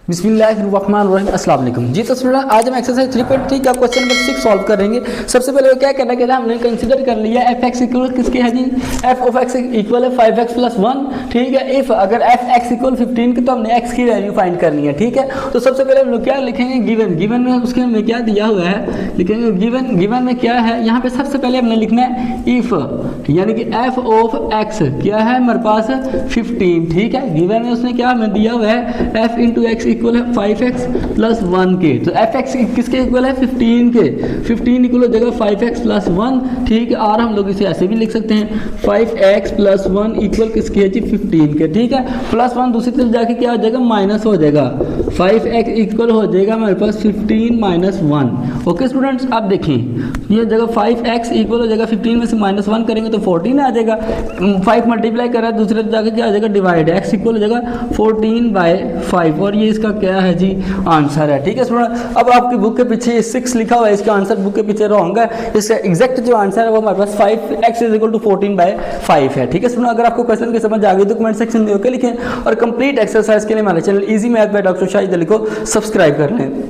बिस्मिल्लाहिर्रहमानिर्रहीम। अस्सलाम वालेकुम जी। तो स्टूडेंट आज हम एक्सरसाइज 3.3 का क्वेश्चन नंबर 6 सॉल्व करेंगे। सबसे पहले क्या करना है, हमने कंसीडर कर लिया एफ एक्स इक्वल किसके है जी, एफ ऑफ एक्स इक्वल है 5x प्लस 1। ठीक है, इफ अगर एफ एक्स इक्वल 15 की तो हमने एक्स की वैल्यू फाइंड करनी है। ठीक है, तो सबसे पहले हम लोग क्या लिखेंगे, गिवन में उसके में क्या दिया हुआ है लिखेंगे, गिवन में क्या है, यहाँ पे सबसे पहले हमने लिखना है इफ यानी कि एफ ऑफ एक्स क्या है हमारे पास 15। ठीक है, गिवन में उसने क्या हमें दिया हुआ है एफ इंटू एक्स इक्वल है 5x प्लस 1 के। तो एफ एक्स किसके इक्वल है 15 के, 15 इक्वल हो जाएगा 5x प्लस 1। ठीक है, और हम लोग इसे ऐसे भी लिख सकते हैं 5x प्लस 1 इक्वल किसके है जी 15 के। ठीक है, प्लस 1 दूसरी तरफ जाके क्या हो जाएगा माइनस हो जाएगा, 5x इक्वल हो जाएगा हमारे पास 15 माइनस 1। ओके स्टूडेंट्स, आप देखें ये जगह 5x इक्वल हो जाएगा 15 में से माइनस 1 करेंगे तो 14 आ जाएगा। 5 मल्टीप्लाई करा दूसरे तरफ जाके क्या आ जाएगा डिवाइड, x इक्वल हो जाएगा 14/5 और ये इसका क्या है जी आंसर है। ठीक है स्टूडेंट, अब आपकी बुक के पीछे 6 लिखा हुआ है, इसका आंसर बुक के पीछे रॉन्ग है। इसका एग्जैक्ट जो आंसर है वो हमारे पास 5x इज इक्वल टू 14/5 है। ठीक है स्टूडेंट, अगर आपको क्वेश्चन की समझ आ गई तो कमेंट सेक्शन में ओके लिखें और कंप्लीट एक्सरसाइज के लिए हमारे channel easy math by doctor Shahid Ali को सब्सक्राइब कर लें।